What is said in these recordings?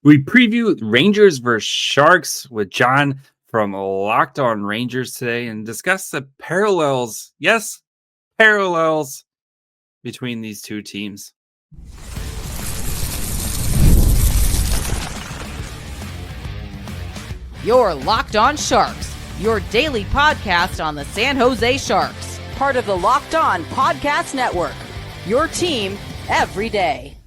We preview Rangers versus Sharks with John from Locked On Rangers today and discuss the parallels, yes, parallels between these two teams. You're Locked On Sharks, your daily podcast on the San Jose Sharks, part of the Locked On Podcast Network, your team every day.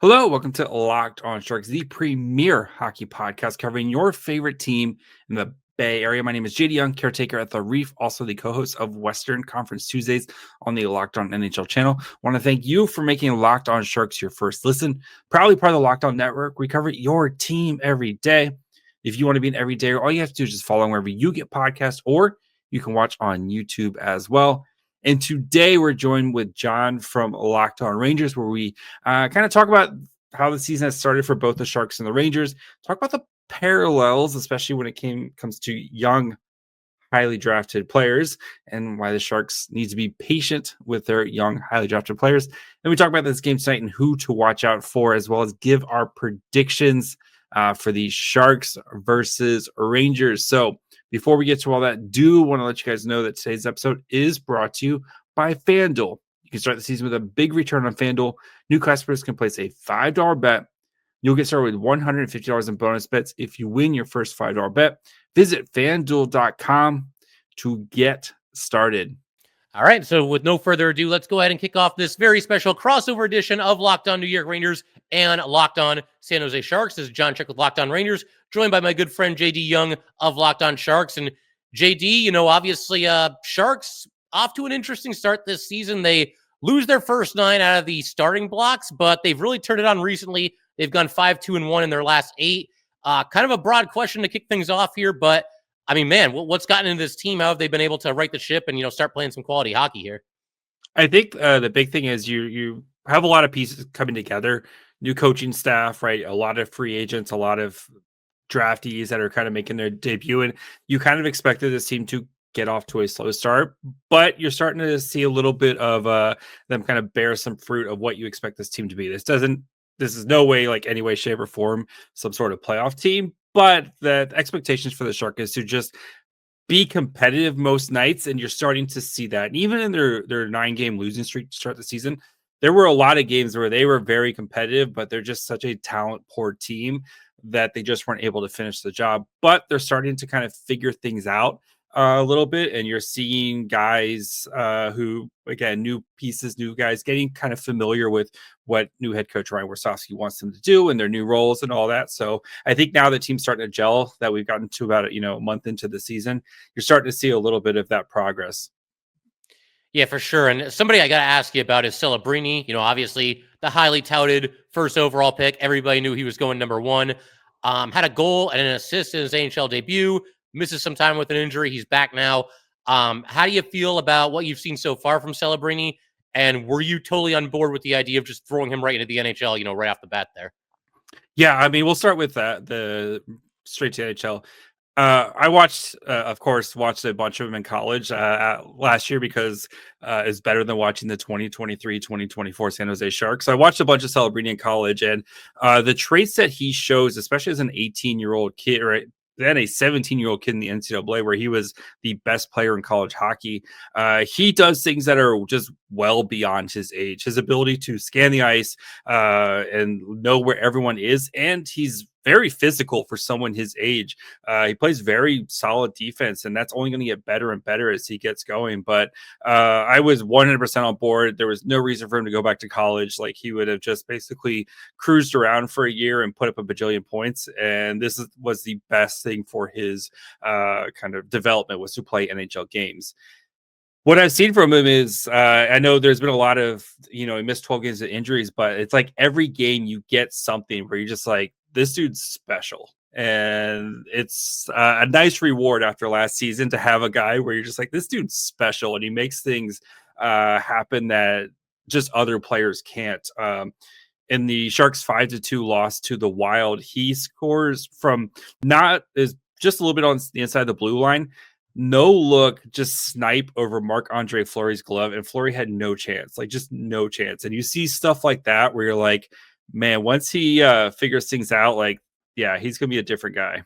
Hello, welcome to Locked On Sharks, the premier hockey podcast covering your favorite team in the Bay Area. My name is JD Young, caretaker at the Reef, also the co-host of Western Conference Tuesdays on the Locked On NHL channel. I want to thank you for making Locked On Sharks your first listen. Proudly part of the Locked On Network, we cover your team every day. If you want to be an everydayer, all you have to do is just follow wherever you get podcasts, or you can watch on YouTube as well. And today we're joined with John from Locked On Rangers, where we kind of talk about how the season has started for both the Sharks and the Rangers. Talk about the parallels, especially when it comes to young, highly drafted players, and why the Sharks need to be patient with their young, highly drafted players. Then we talk about this game tonight and who to watch out for, as well as give our predictions for the Sharks versus Rangers. So before we get to all that, do want to let you guys know that today's episode is brought to you by FanDuel. You can start the season with a big return on FanDuel. New customers can place a $5 bet. You'll get started with $150 in bonus bets if you win your first $5 bet. Visit FanDuel.com to get started. All right, so with no further ado, let's go ahead and kick off this very special crossover edition of Locked On New York Rangers and Locked On San Jose Sharks. This is John Chick with Locked On Rangers, joined by my good friend JD Young of Locked On Sharks. And JD, obviously Sharks off to an interesting start this season. They lose their first 9 out of the starting blocks, but they've really turned it on recently. They've gone 5-2-1 in their last 8. Kind of a broad question to kick things off here, but I mean, man, what's gotten into this team? How have they been able to right the ship and, start playing some quality hockey here? I think the big thing is you have a lot of pieces coming together, new coaching staff, right? A lot of free agents, a lot of draftees that are kind of making their debut. And you kind of expected this team to get off to a slow start, but you're starting to see a little bit of them kind of bear some fruit of what you expect this team to be. This is no way, like any way, shape, or form, some sort of playoff team. But the expectations for the Sharks is to just be competitive most nights, and you're starting to see that. And even in their 9-game losing streak to start the season, there were a lot of games where they were very competitive, but they're just such a talent-poor team that they just weren't able to finish the job. But they're starting to kind of figure things out a little bit, and you're seeing guys who, again, new pieces, new guys getting kind of familiar with what new head coach Ryan Warsofsky wants them to do and their new roles and all that. So I think now the team's starting to gel, that we've gotten to about a month into the season. You're starting to see a little bit of that progress. Yeah, for sure. And somebody I got to ask you about is Celebrini. Obviously the highly touted first overall pick. Everybody knew he was going number 1. Had a goal and an assist in his NHL debut. Misses some time with an injury. He's back now. How do you feel about what you've seen so far from Celebrini? And were you totally on board with the idea of just throwing him right into the NHL, right off the bat there? Yeah, I mean, we'll start with the straight to NHL. I watched a bunch of them in college last year because it's better than watching the 2023-2024 San Jose Sharks. So I watched a bunch of Celebrini in college, and the traits that he shows, especially as an 18-year-old kid, right? Then a 17-year-old kid in the NCAA, where he was the best player in college hockey. He does things that are just well beyond his age. His ability to scan the ice and know where everyone is, and he's very physical for someone his age. He plays very solid defense, and that's only going to get better and better as he gets going. But I was 100% on board. There was no reason for him to go back to college. Like, he would have just basically cruised around for a year and put up a bajillion points. And was the best thing for his kind of development, was to play NHL games. What I've seen from him is, I know there's been a lot of, he missed 12 games of injuries, but it's like every game you get something where you're just like, this dude's special. And it's a nice reward after last season to have a guy where you're just like, this dude's special, and he makes things happen that just other players can't. In the Sharks 5-2 loss to the Wild, he scores from just a little bit on the inside of the blue line. No look, just snipe over Marc-Andre Fleury's glove, and Fleury had no chance, like just no chance. And you see stuff like that where you're like, man, once he figures things out, like, yeah, he's gonna be a different guy.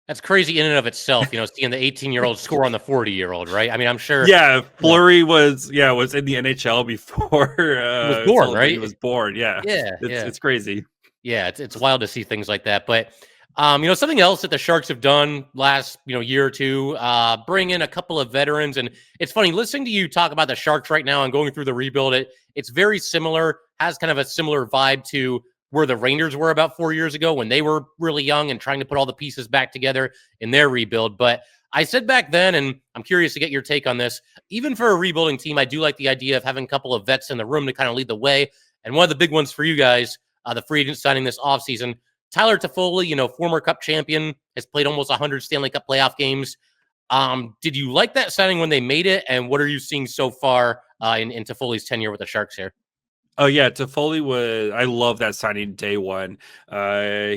That's crazy in and of itself, seeing the 18-year-old score on the 40-year-old, right? I mean, I'm sure. Yeah, Fleury was in the NHL before He was born, Celebrini right? was born. Yeah, Yeah, it's crazy. Yeah, it's wild to see things like that. But something else that the Sharks have done last year or two, bring in a couple of veterans, and it's funny listening to you talk about the Sharks right now and going through the rebuild. It's very similar, has kind of a similar vibe to where the Rangers were about 4 years ago when they were really young and trying to put all the pieces back together in their rebuild. But I said back then, and I'm curious to get your take on this, even for a rebuilding team, I do like the idea of having a couple of vets in the room to kind of lead the way. And one of the big ones for you guys, the free agent signing this offseason, Tyler Toffoli, former Cup champion, has played almost 100 Stanley Cup playoff games. Did you like that signing when they made it? And what are you seeing so far in Toffoli's tenure with the Sharks here? Oh yeah, Toffoli I love that signing day one.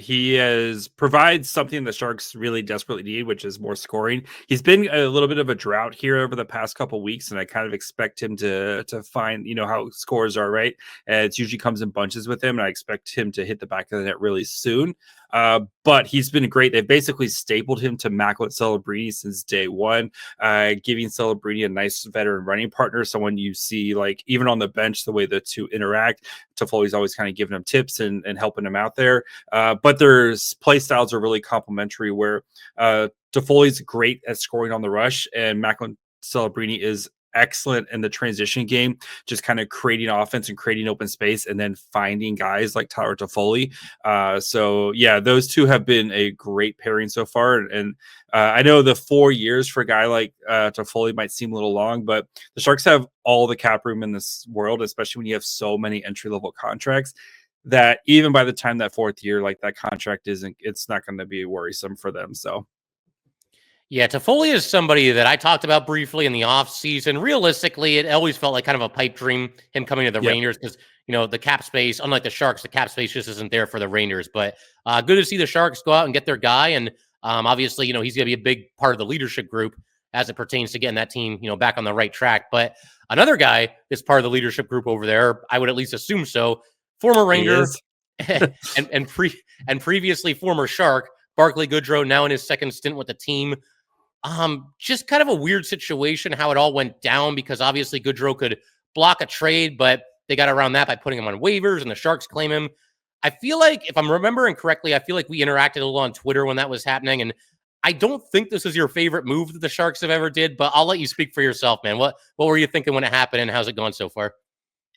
He provides something the Sharks really desperately need, which is more scoring. He's been a little bit of a drought here over the past couple weeks, and I kind of expect him to find how scores are, right. It usually comes in bunches with him, and I expect him to hit the back of the net really soon. But he's been great. They've basically stapled him to Macklin Celebrini since day one, giving Celebrini a nice veteran running partner, someone you see like even on the bench, the way the two interact. Toffoli's always kind of giving him tips and helping him out there. But their play styles are really complementary where Toffoli's great at scoring on the rush and Macklin Celebrini is excellent in the transition game, just kind of creating offense and creating open space and then finding guys like Tyler Toffoli. So yeah, those two have been a great pairing so far. And I know the 4 years for a guy like Toffoli might seem a little long, but the Sharks have all the cap room in this world, especially when you have so many entry-level contracts, that even by the time that 4th year, like that contract it's not going to be worrisome for them. So yeah, Toffoli is somebody that I talked about briefly in the offseason. Realistically, it always felt like kind of a pipe dream, him coming to the Rangers, because, the cap space, unlike the Sharks, the cap space just isn't there for the Rangers. But good to see the Sharks go out and get their guy. And obviously, he's going to be a big part of the leadership group as it pertains to getting that team, back on the right track. But another guy that's part of the leadership group over there, I would at least assume so, former Ranger and previously former Shark, Barkley Goodro, now in his second stint with the team. Just kind of a weird situation how it all went down, because obviously Goodro could block a trade, but they got around that by putting him on waivers and the Sharks claim him. I feel like, if I'm remembering correctly, I feel like we interacted a little on Twitter when that was happening, and I don't think this is your favorite move that the Sharks have ever did, but I'll let you speak for yourself, man. What were you thinking when it happened, and how's it gone so far?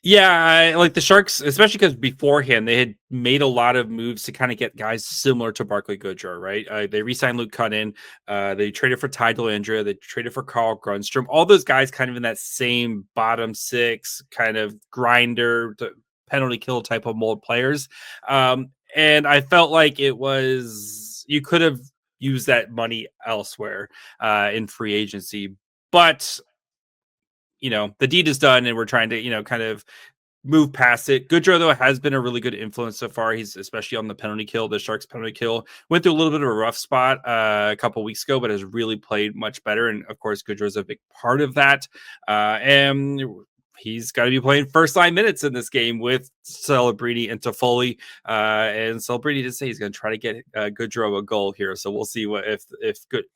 Yeah, I like the Sharks, especially because beforehand they had made a lot of moves to kind of get guys similar to Barkley Goodro, right? They re-signed Luke Cunnin, they traded for Ty Dellandrea, they traded for Carl Grundstrom, all those guys kind of in that same bottom six kind of grinder, penalty kill type of mold players. And I felt like you could have used that money elsewhere in free agency, but the deed is done and we're trying to, kind of move past it. Goodrow, though, has been a really good influence so far. He's especially on the penalty kill, the Sharks penalty kill. Went through a little bit of a rough spot a couple weeks ago, but has really played much better. And of course, Goodrow is a big part of that. And he's got to be playing first line minutes in this game with Celebrini and Toffoli. And Celebrini did say he's going to try to get Goodrow a goal here. So we'll see if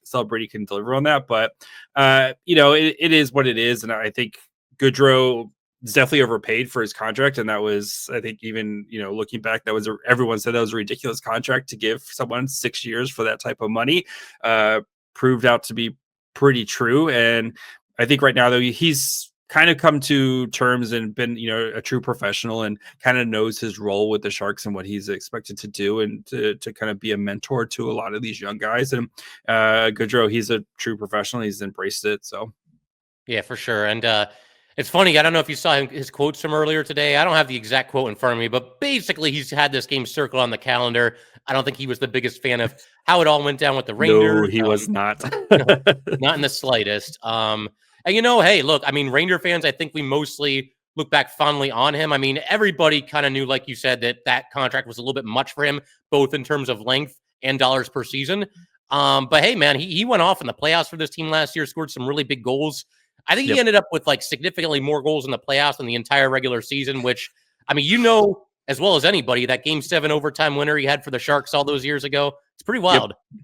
Celebrini can deliver on that. But, it is what it is. And I think Goodrow is definitely overpaid for his contract. And that was, I think, even, looking back, everyone said that was a ridiculous contract to give someone 6 years for that type of money. Proved out to be pretty true. And I think right now, though, he's kind of come to terms and been, a true professional and kind of knows his role with the Sharks and what he's expected to do and to kind of be a mentor to a lot of these young guys. And Goodrow, he's a true professional. He's embraced it. So, yeah, for sure. And it's funny. I don't know if you saw his quotes from earlier today. I don't have the exact quote in front of me, but basically he's had this game circled on the calendar. I don't think he was the biggest fan of how it all went down with the Rangers. No, he was not. Not in the slightest. And hey, look, I mean, Ranger fans, I think we mostly look back fondly on him. I mean, everybody kind of knew, like you said, that contract was a little bit much for him, both in terms of length and dollars per season. But hey, man, he went off in the playoffs for this team last year, scored some really big goals. I think he ended up with like significantly more goals in the playoffs than the entire regular season, which, I mean, as well as anybody. That Game 7 overtime winner he had for the Sharks all those years ago. It's pretty wild. Yep.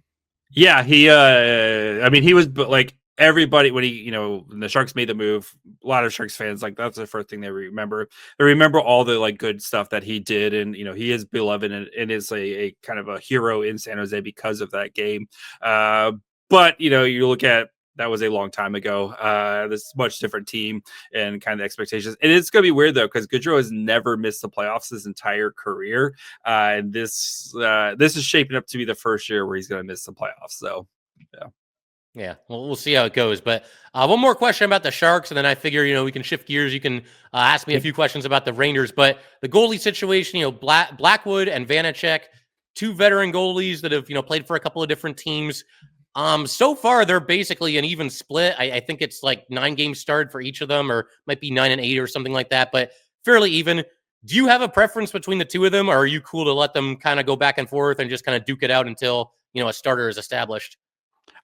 Yeah, he was like everybody when when the Sharks made the move. A lot of Sharks fans, like, that's the first thing they remember. They remember all the like good stuff that he did, and he is beloved and is a kind of a hero in San Jose because of that game. But you look at that was a long time ago. This is a much different team and kind of expectations. And it's going to be weird, though, because Goodro has never missed the playoffs his entire career. And this is shaping up to be the first year where he's going to miss the playoffs. So, yeah. Yeah, well, we'll see how it goes. But one more question about the Sharks, and then I figure, we can shift gears. You can ask me a few questions about the Rangers. But the goalie situation, Blackwood and Vanacek, two veteran goalies that have, played for a couple of different teams. So far, they're basically an even split. I think it's like 9 games started for each of them, or might be 9 and 8 or something like that, but fairly even. Do you have a preference between the two of them, or are you cool to let them kind of go back and forth and just kind of duke it out until, a starter is established?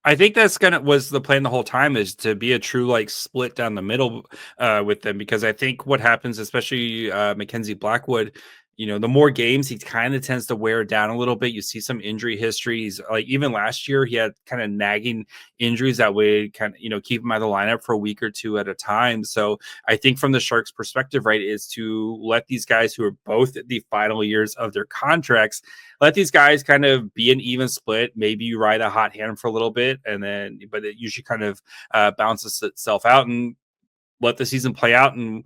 I think that's was the plan the whole time, is to be a true like split down the middle with them, because I think what happens, especially Mackenzie Blackwood, the more games he kind of tends to wear down a little bit. You see some injury histories. Like even last year, he had kind of nagging injuries that would kind of, keep him out of the lineup for a week or two at a time. So I think from the Sharks' perspective, right, is to let these guys who are both at the final years of their contracts, let these guys kind of be an even split. Maybe you ride a hot hand for a little bit, but it usually kind of bounces itself out, and let the season play out. And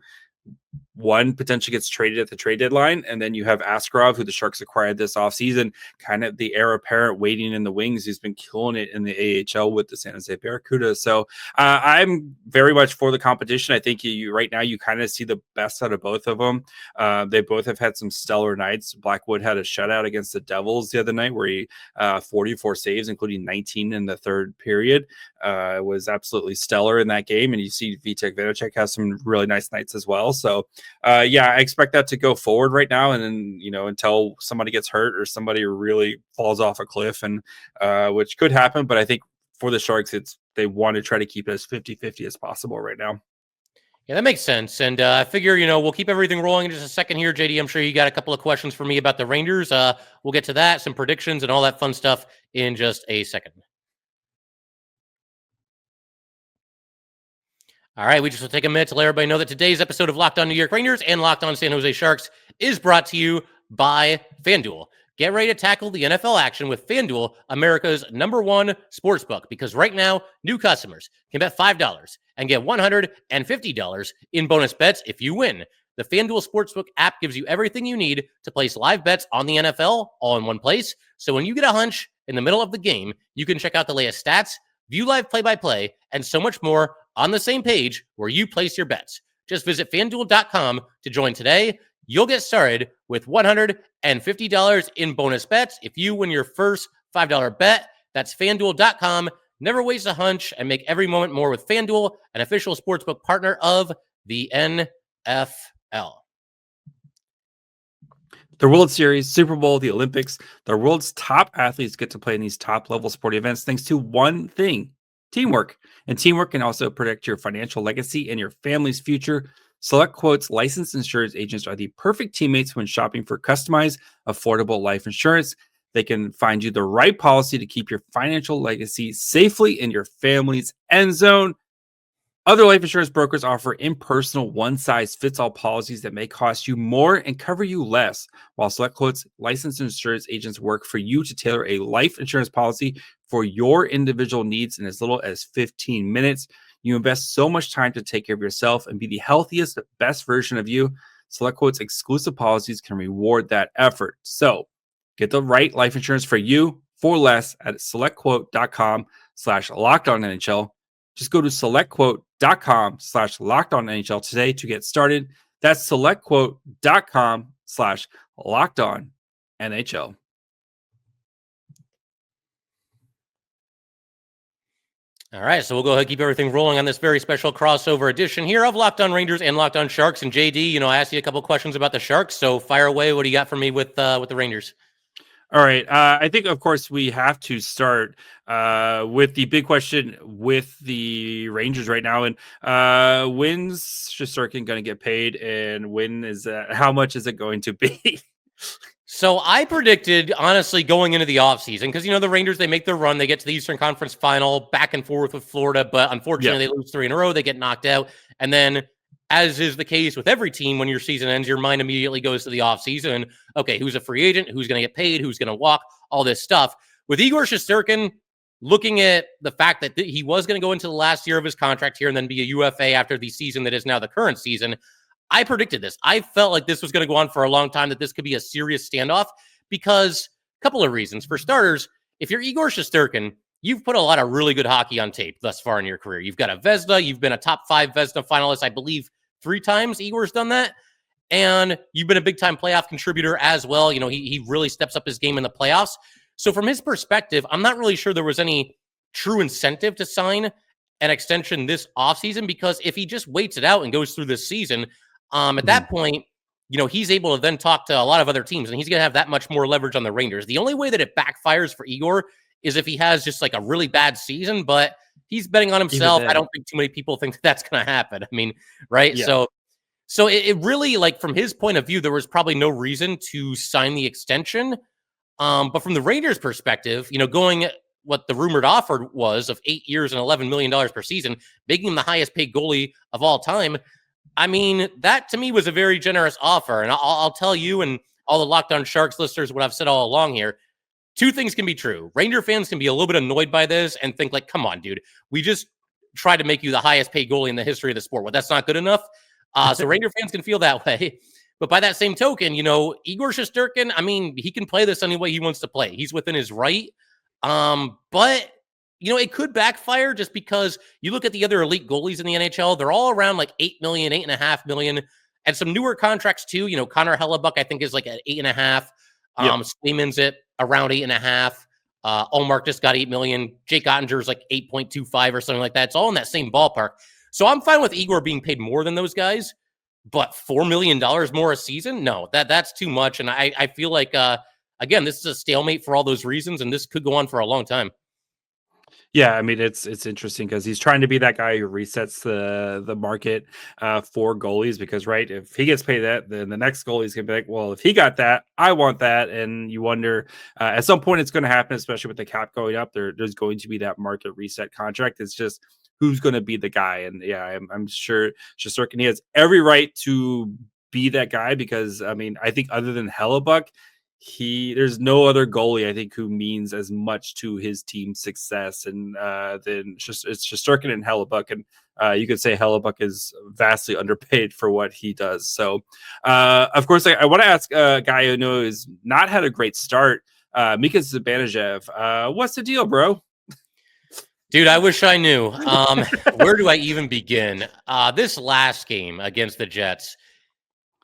one potentially gets traded at the trade deadline, and then you have Askarov, who the Sharks acquired this offseason, kind of the heir apparent waiting in the wings, who's been killing it in the AHL with the San Jose Barracuda. So I'm very much for the competition. I think you right now you kind of see the best out of both of them. They both have had some stellar nights. Blackwood had a shutout against the Devils the other night where he 44 saves, including 19 in the third period. It was absolutely stellar in that game, and you see Vitek Vanacek has some really nice nights as well. So I expect that to go forward right now, and then until somebody gets hurt or somebody really falls off a cliff, and which could happen. But I think for the Sharks, they want to try to keep it as 50-50 as possible right now. Yeah, that makes sense. And I figure, we'll keep everything rolling in just a second here. JD, I'm sure you got a couple of questions for me about the Rangers. We'll get to that, some predictions and all that fun stuff in just a second. All right, we just will take a minute to let everybody know that today's episode of Locked On New York Rangers and Locked On San Jose Sharks is brought to you by FanDuel. Get ready to tackle the NFL action with FanDuel, America's #1 sportsbook, because right now, new customers can bet $5 and get $150 in bonus bets if you win. The FanDuel Sportsbook app gives you everything you need to place live bets on the NFL all in one place. So when you get a hunch in the middle of the game, you can check out the latest stats, view live play-by-play, and so much more on the same page where you place your bets. Just visit FanDuel.com to join today. You'll get started with $150 in bonus bets if you win your first $5 bet. That's FanDuel.com. Never waste a hunch and make every moment more with FanDuel, an official sportsbook partner of the NFL. The World Series, Super Bowl, the Olympics, the world's top athletes get to play in these top-level sporting events thanks to one thing: teamwork. And teamwork can also protect your financial legacy and your family's future. Select Quote's licensed insurance agents are the perfect teammates when shopping for customized, affordable life insurance. They can find you the right policy to keep your financial legacy safely in your family's end zone. Other life insurance brokers offer impersonal, one-size-fits-all policies that may cost you more and cover you less, while Select Quote's licensed insurance agents work for you to tailor a life insurance policy for your individual needs in as little as 15 minutes. You invest so much time to take care of yourself and be the healthiest, best version of you. Select Quote's exclusive policies can reward that effort. So get the right life insurance for you for less at selectquote.com/LockedOnNHL. Just go to selectquote.com/LockedOnNHL today to get started. That's selectquote.com/LockedOnNHL. All right, so we'll go ahead and keep everything rolling on this very special crossover edition here of Locked On Rangers and Locked On Sharks. And JD, I asked you a couple questions about the Sharks, so fire away. What do you got for me with the Rangers? All right. I think, of course, we have to start with the big question with the Rangers right now. And when's Shesterkin going to get paid? And when is that? How much is it going to be? So I predicted, honestly, going into the offseason, because, the Rangers, they make their run. They get to the Eastern Conference final, back and forth with Florida. But unfortunately, they lose 3 in a row. They get knocked out. And then, as is the case with every team, when your season ends, your mind immediately goes to the offseason. And, okay, who's a free agent? Who's going to get paid? Who's going to walk? All this stuff. With Igor Shesterkin, looking at the fact that he was going to go into the last year of his contract here and then be a UFA after the season that is now the current season, I predicted this. I felt like this was going to go on for a long time, that this could be a serious standoff because a couple of reasons. For starters, if you're Igor Shesterkin, you've put a lot of really good hockey on tape thus far in your career. You've got a Vezina. You've been a top 5 Vezina finalist, I believe, 3 times Igor's done that. And you've been a big-time playoff contributor as well. He really steps up his game in the playoffs. So from his perspective, I'm not really sure there was any true incentive to sign an extension this offseason, because if he just waits it out and goes through this season, at that point, he's able to then talk to a lot of other teams, and he's going to have that much more leverage on the Rangers. The only way that it backfires for Igor is if he has just like a really bad season, but he's betting on himself. I don't think too many people think that's going to happen. I mean, right? Yeah. So it really, like, from his point of view, there was probably no reason to sign the extension. But from the Rangers' perspective, going what the rumored offer was of 8 years and $11 million per season, making him the highest paid goalie of all time. I mean, that to me was a very generous offer. And I'll tell you and all the Locked On Sharks listeners what I've said all along here. 2 things can be true. Ranger fans can be a little bit annoyed by this and think like, come on, dude, we just tried to make you the highest paid goalie in the history of the sport. Well, that's not good enough. So Ranger fans can feel that way. But by that same token, Igor Shesterkin, I mean, he can play this any way he wants to play. He's within his right. But it could backfire just because you look at the other elite goalies in the NHL, they're all around like 8 million, 8.5 million, and some newer contracts too. Connor Hellebuck, I think, is like at 8.5. Swayman's at around 8.5. Ullmark just got 8 million. Jake Ottinger's like 8.25 or something like that. It's all in that same ballpark. So I'm fine with Igor being paid more than those guys, but $4 million more a season? No, that's too much. And I feel like, again, this is a stalemate for all those reasons, and this could go on for a long time. Yeah, I mean, it's interesting because he's trying to be that guy who resets the market for goalies, because, right, if he gets paid that, then the next goalie's going to be like, well, if he got that, I want that. And you wonder, at some point it's going to happen, especially with the cap going up, there's going to be that market reset contract. It's just who's going to be the guy. And yeah, I'm sure Shesterkin, he has every right to be that guy, because, I mean, I think other than Hellebuck, there's no other goalie, I think, who means as much to his team's success and than it's Shesterkin and Hellebuck. And you could say Hellebuck is vastly underpaid for what he does. So, of course, I want to ask a guy who knows not had a great start, Mika Zibanejad. What's the deal, bro? Dude, I wish I knew. Where do I even begin? This last game against the Jets,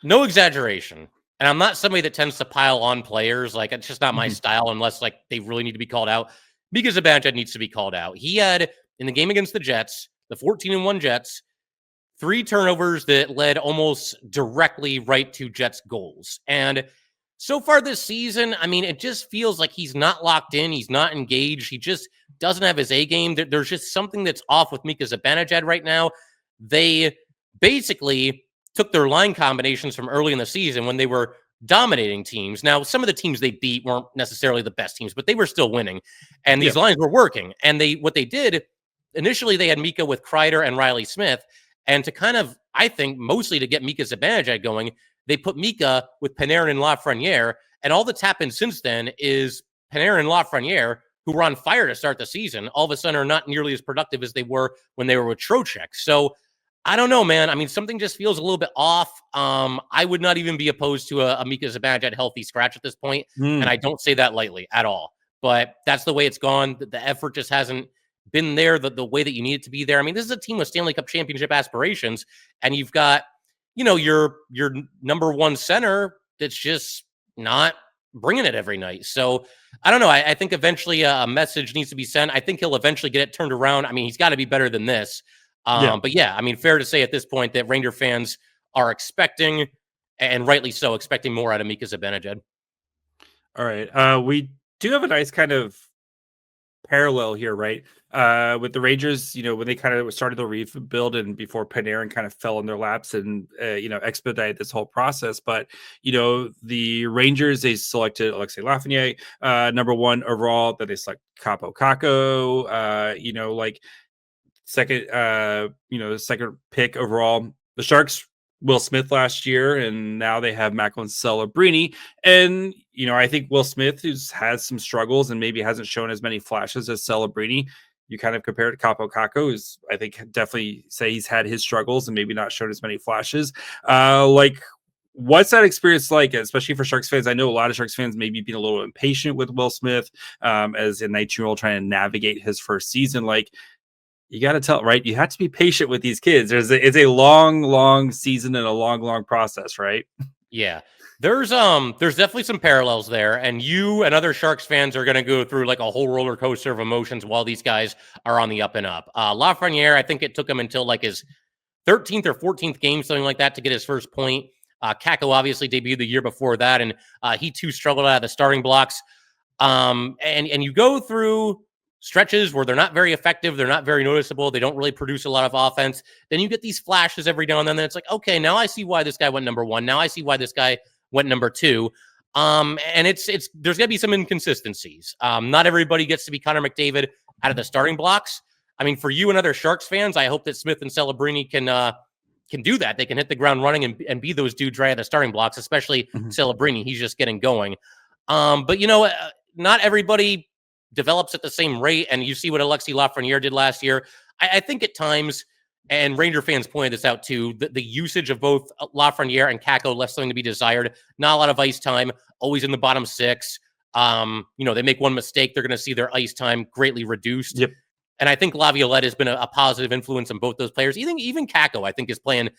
no exaggeration. And I'm not somebody that tends to pile on players. Like, it's just not my style unless, like, they really need to be called out. Mika Zibanejad needs to be called out. He had, in the game against the Jets, the 14-1 Jets, 3 turnovers that led almost directly right to Jets goals. And so far this season, I mean, it just feels like he's not locked in. He's not engaged. He just doesn't have his A game. There's just something that's off with Mika Zibanejad right now. They basically took their line combinations from early in the season when they were dominating teams. Now, some of the teams they beat weren't necessarily the best teams, but they were still winning. And these lines were working. And what they did, initially they had Mika with Kreider and Riley Smith. And to kind of, I think, mostly to get Mika Zibanejad going, they put Mika with Panarin and Lafreniere. And all that's happened since then is Panarin and Lafreniere, who were on fire to start the season, all of a sudden are not nearly as productive as they were when they were with Trocheck. So I don't know, man. I mean, something just feels a little bit off. I would not even be opposed to a Mika Zibanejad healthy scratch at this point, and I don't say that lightly at all. But that's the way it's gone. The effort just hasn't been there the way that you need it to be there. I mean, this is a team with Stanley Cup championship aspirations, and you've got, your number one center that's just not bringing it every night. So I don't know. I think eventually a message needs to be sent. I think he'll eventually get it turned around. I mean, he's got to be better than this. But yeah, I mean, fair to say at this point that Ranger fans are expecting, and rightly so, expecting more out of Mika Zibanejad. All right. We do have a nice kind of parallel here, right? With the Rangers, when they kind of started the rebuild and before Panarin kind of fell in their laps and expedited this whole process. But the Rangers, they selected Alexei Lafreniere, number one overall. Then they select Capo Caco, like second, second pick overall. The Sharks, Will Smith last year, and now they have Macklin Celebrini. And I think Will Smith, who's has some struggles and maybe hasn't shown as many flashes as Celebrini. You kind of compare it to Capo Caco, who's I think definitely say he's had his struggles and maybe not shown as many flashes. What's that experience like, especially for Sharks fans? I know a lot of Sharks fans maybe being a little impatient with Will Smith as a 19-year-old trying to navigate his first season. Like, you got to tell, right? You have to be patient with these kids. It's a long season and a long process, right? Yeah. There's definitely some parallels there, and you and other Sharks fans are going to go through like a whole roller coaster of emotions while these guys are on the up and up. Lafreniere, I think it took him until like his 13th or 14th game, something like that, to get his first point. Caco obviously debuted the year before that, and he too struggled out of the starting blocks. And you go through stretches where they're not very effective, they're not very noticeable, they don't really produce a lot of offense. Then you get these flashes every now and then. It's like, okay, now I see why this guy went number one. Now I see why this guy went number two. And it's there's gonna be some inconsistencies. Not everybody gets to be Connor McDavid out of the starting blocks. I mean, for you and other Sharks fans, I hope that Smith and Celebrini can do that. They can hit the ground running and be those dudes right at the starting blocks, especially Celebrini. He's just getting going. But not everybody develops at the same rate, and you see what Alexei Lafreniere did last year. I think at times, and Ranger fans pointed this out too, the usage of both Lafreniere and Caco left something to be desired. Not a lot of ice time, always in the bottom six. They make one mistake, they're going to see their ice time greatly reduced. Yep. And I think Laviolette has been a positive influence on both those players. Even Caco, I think, is playing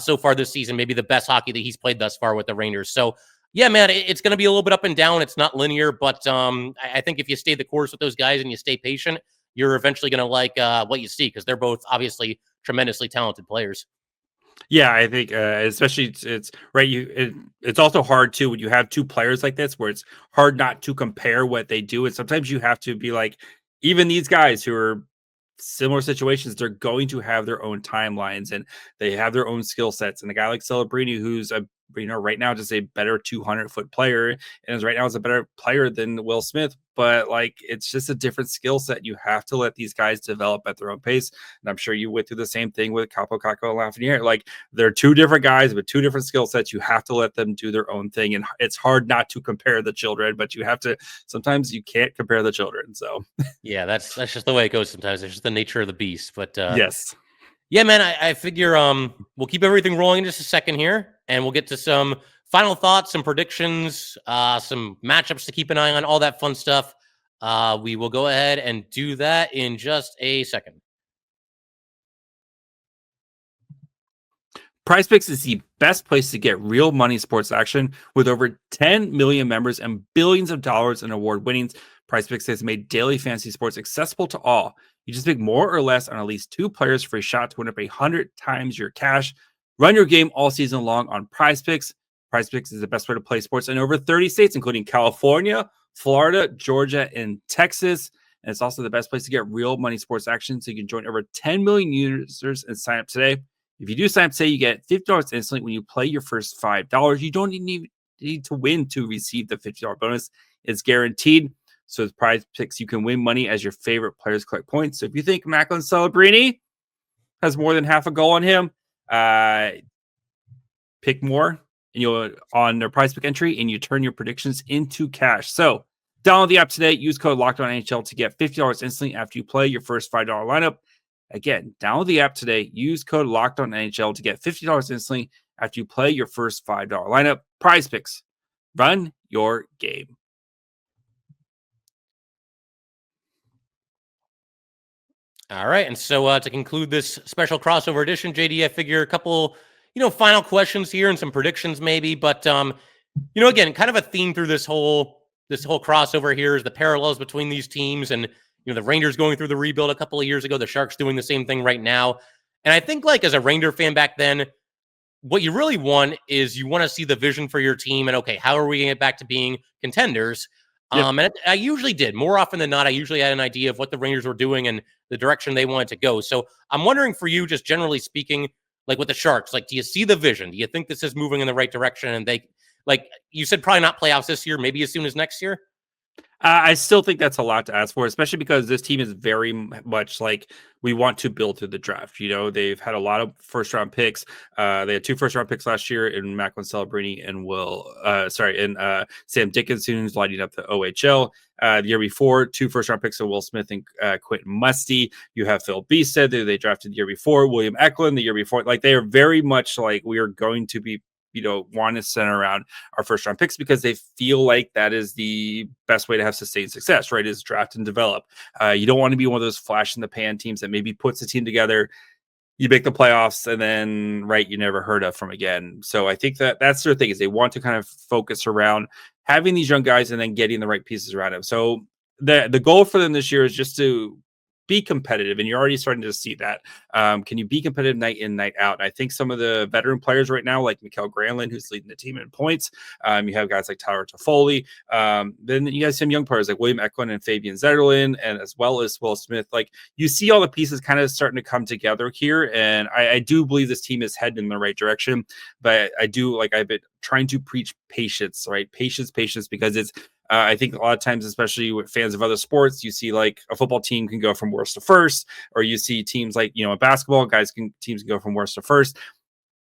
so far this season maybe the best hockey that he's played thus far with the Rangers. So, yeah, man, it's going to be a little bit up and down. It's not linear, but I think if you stay the course with those guys and you stay patient, you're eventually going to like what you see, because they're both obviously tremendously talented players. Yeah, I think especially it's right. It's also hard too when you have two players like this, where it's hard not to compare what they do, and sometimes you have to be like, even these guys who are similar situations, they're going to have their own timelines and they have their own skill sets. And a guy like Celebrini, who's right now just a better 200-foot player, and is right now is a better player than Will Smith, but like it's just a different skill set. You have to let these guys develop at their own pace. And I'm sure you went through the same thing with Capo Caco and Lafreniere. Like, they're two different guys with two different skill sets. You have to let them do their own thing. And it's hard not to compare the children, but you have to, sometimes you can't compare the children. So yeah, that's just the way it goes sometimes. It's just the nature of the beast. But yes. Yeah, man, I figure we'll keep everything rolling in just a second here, and we'll get to some final thoughts, some predictions, some matchups to keep an eye on, all that fun stuff. We will go ahead and do that in just a second. PrizePicks is the best place to get real money sports action. With over 10 million members and billions of dollars in award winnings, PrizePicks has made daily fantasy sports accessible to all. You just pick more or less on at least two players for a shot to win up 100 times your cash. Run your game all season long on PrizePicks. PrizePicks is the best way to play sports in over 30 states, including California, Florida, Georgia, and Texas. And it's also the best place to get real money sports action, so you can join over 10 million users and sign up today. If you do sign up today, you get $50 instantly when you play your first $5. You don't need to win to receive the $50 bonus. It's guaranteed. So with PrizePicks, you can win money as your favorite players collect points. So if you think Macklin Celebrini has more than half a goal on him, pick more and you'll on their PrizePick entry, and you turn your predictions into cash. So download the app today. Use code LOCKEDONNHL to get $50 instantly after you play your first $5 lineup. Again, download the app today. Use code LOCKEDONNHL to get $50 instantly after you play your first $5 lineup. PrizePicks. Run your game. All right. And so to conclude this special crossover edition, JD, I figure a couple, final questions here and some predictions maybe. But, again, kind of a theme through this whole crossover here is the parallels between these teams. And, the Rangers going through the rebuild a couple of years ago, the Sharks doing the same thing right now. And I think, like, as a Ranger fan back then, what you really want is you want to see the vision for your team and, okay, how are we going to get back to being contenders? Yep. And I usually did. More often than not, I usually had an idea of what the Rangers were doing and the direction they wanted to go. So I'm wondering for you, just generally speaking, like with the Sharks, like, do you see the vision? Do you think this is moving in the right direction? And they, like you said, probably not playoffs this year, maybe as soon as next year? I still think that's a lot to ask for, especially because this team is very much like we want to build through the draft. You know, they've had a lot of first round picks. They had 2 first round picks last year in Macklin Celebrini and Sam Dickinson, who's lighting up the OHL. The year before, 2 first round picks of Will Smith and Quentin Musty. You have Phil Beested, who they drafted the year before, William Eklund the year before. Like, they are very much like we are going to be, want to center around our first round picks because they feel like that is the best way to have sustained success, right? Is draft and develop. You don't want to be one of those flash in the pan teams that maybe puts a team together, you make the playoffs, and then, right, you never heard of from again. So I think that's their thing, is they want to kind of focus around having these young guys and then getting the right pieces around them. So the goal for them this year is just to be competitive, and you're already starting to see that. Can you be competitive night in, night out? And I think some of the veteran players right now, like Mikael Granlund, who's leading the team in points. You have guys like Tyler Toffoli. Then you have some young players like William Eklund and Fabian Zetterlund, and as well as Will Smith. Like, you see all the pieces kind of starting to come together here, and I do believe this team is heading in the right direction. But I've been trying to preach patience, right? Patience, because it's I think a lot of times, especially with fans of other sports, you see like a football team can go from worst to first, or you see teams like, in basketball, teams can go from worst to first.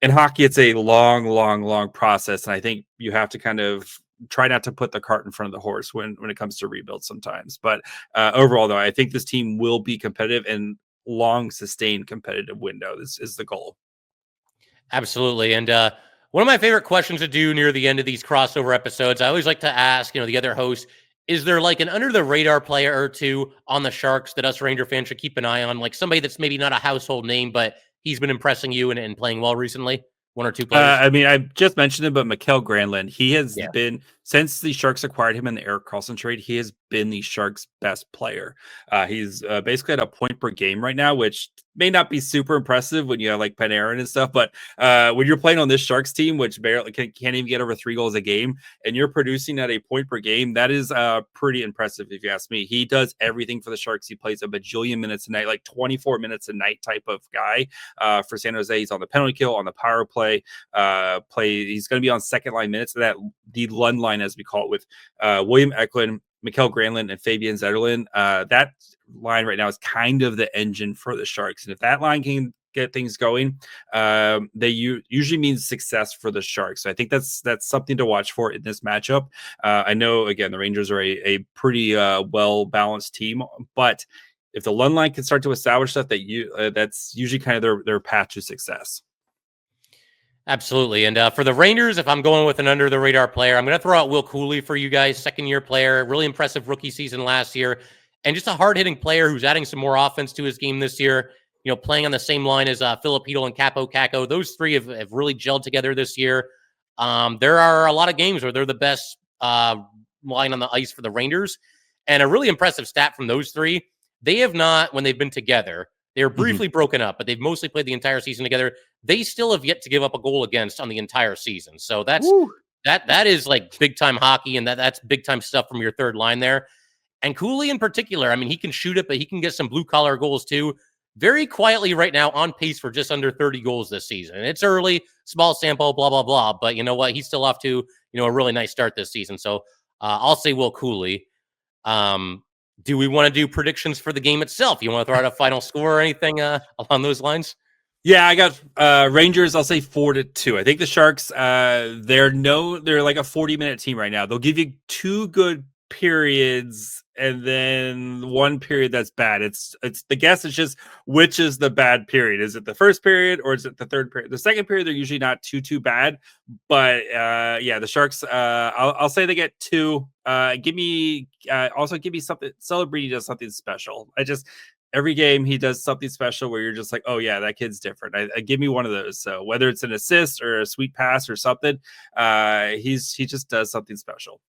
In hockey, it's a long process. And I think you have to kind of try not to put the cart in front of the horse when it comes to rebuild sometimes. But overall, though, I think this team will be competitive, and long, sustained competitive window. This is the goal. Absolutely. And one of my favorite questions to do near the end of these crossover episodes, I always like to ask, the other host, is there like an under the radar player or two on the Sharks that us Ranger fans should keep an eye on? Like somebody that's maybe not a household name, but he's been impressing you and playing well recently? 1 or 2 players? I just mentioned him, but Mikael Granlund, he has been, since the Sharks acquired him in the Erik Karlsson trade, he has been the Sharks' best player. He's basically at a point per game right now, which may not be super impressive when you have like Panarin and stuff, but when you're playing on this Sharks team, which barely can't even get over 3 goals a game, and you're producing at a point per game, that is pretty impressive if you ask me. He does everything for the Sharks. He plays a bajillion minutes a night, like 24 minutes a night type of guy for San Jose. He's on the penalty kill, on the power play. He's going to be on second line minutes of that, the Lund line, as we call it, with William Eklund, Mikael Granlund, and Fabian Zetterlund. That line right now is kind of the engine for the Sharks, and if that line can get things going, they usually means success for the Sharks. So I think that's something to watch for in this matchup. I know, again, the Rangers are a pretty well balanced team, but if the Lund line can start to establish that, that's usually kind of their path to success. Absolutely. And for the Rangers, if I'm going with an under-the-radar player, I'm going to throw out Will Cooley for you guys. Second-year player, really impressive rookie season last year, and just a hard-hitting player who's adding some more offense to his game this year, playing on the same line as Filipino and Capo Caco. Those 3 have really gelled together this year. There are a lot of games where they're the best line on the ice for the Rangers, and a really impressive stat from those 3, they have not, when they've been together, they were briefly broken up, but they've mostly played the entire season together. They still have yet to give up a goal against on the entire season. So that is like big time hockey, and that's big time stuff from your third line there. And Cooley in particular, I mean, he can shoot it, but he can get some blue collar goals too. Very quietly right now on pace for just under 30 goals this season. And it's early, small sample, blah, blah, blah. But you know what? He's still off to, a really nice start this season. So I'll say Will Cooley. Do we want to do predictions for the game itself? You want to throw out a final score or anything along those lines? Yeah, I got Rangers. I'll say 4-2. I think the Sharks, they're like a 40-minute team right now. They'll give you 2 good periods and then 1 period that's bad. It's the guess is just which is the bad period. Is it the first period or is it the third period? The second period, they're usually not too bad. But the Sharks, I'll say they get 2. Give me something. Celebrini does something special. Every game he does something special where you're just like, oh yeah, that kid's different. I give me one of those. So whether it's an assist or a sweet pass or something, he just does something special.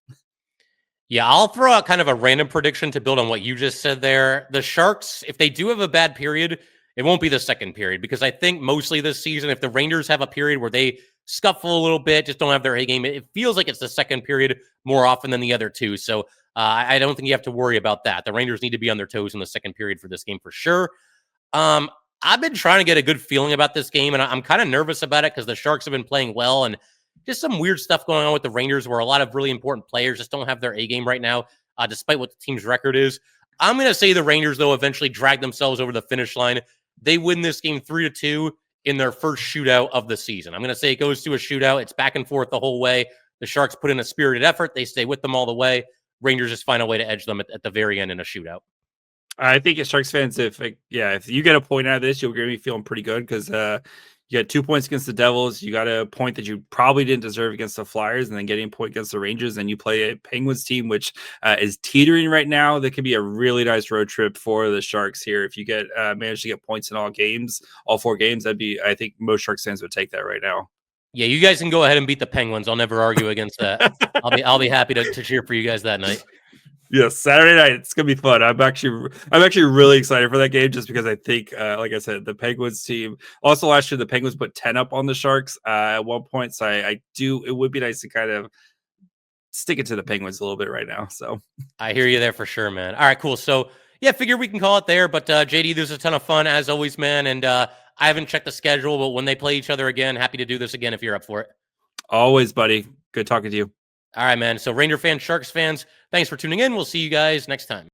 Yeah, I'll throw out kind of a random prediction to build on what you just said there. The Sharks, if they do have a bad period, It won't be the second period, because I think mostly this season, if the Rangers have a period where they scuffle a little bit, just don't have their A game, it feels like it's the second period more often than the other two. So I don't think you have to worry about that. The Rangers need to be on their toes in the second period for this game for sure. I've been trying to get a good feeling about this game, and I'm kind of nervous about it because the Sharks have been playing well, and just some weird stuff going on with the Rangers where a lot of really important players just don't have their A game right now, despite what the team's record is. I'm going to say the Rangers, though, eventually drag themselves over the finish line. They win this game 3-2 in their first shootout of the season. I'm going to say it goes to a shootout. It's back and forth the whole way. The Sharks put in a spirited effort. They stay with them all the way. Rangers just find a way to edge them at the very end in a shootout. I think as Sharks fans, if you get a point out of this, you're going to be feeling pretty good because you got 2 points against the Devils. You got a point that you probably didn't deserve against the Flyers, and then getting a point against the Rangers. And you play a Penguins team, which is teetering right now. That could be a really nice road trip for the Sharks here. If you get manage to get points in all games, all 4 games, I think most Sharks fans would take that right now. Yeah, you guys can go ahead and beat the Penguins. I'll never argue against that. I'll be happy to cheer for you guys that night. Yes, Saturday night. It's gonna be fun. I'm actually really excited for that game just because I think, like I said, the Penguins team. Also, last year the Penguins put 10 up on the Sharks at one point. So it would be nice to kind of stick it to the Penguins a little bit right now. So I hear you there for sure, man. All right, cool. So yeah, figure we can call it there. But JD, this is a ton of fun as always, man. And I haven't checked the schedule, but when they play each other again, happy to do this again if you're up for it. Always, buddy. Good talking to you. All right, man. So Ranger fans, Sharks fans, thanks for tuning in. We'll see you guys next time.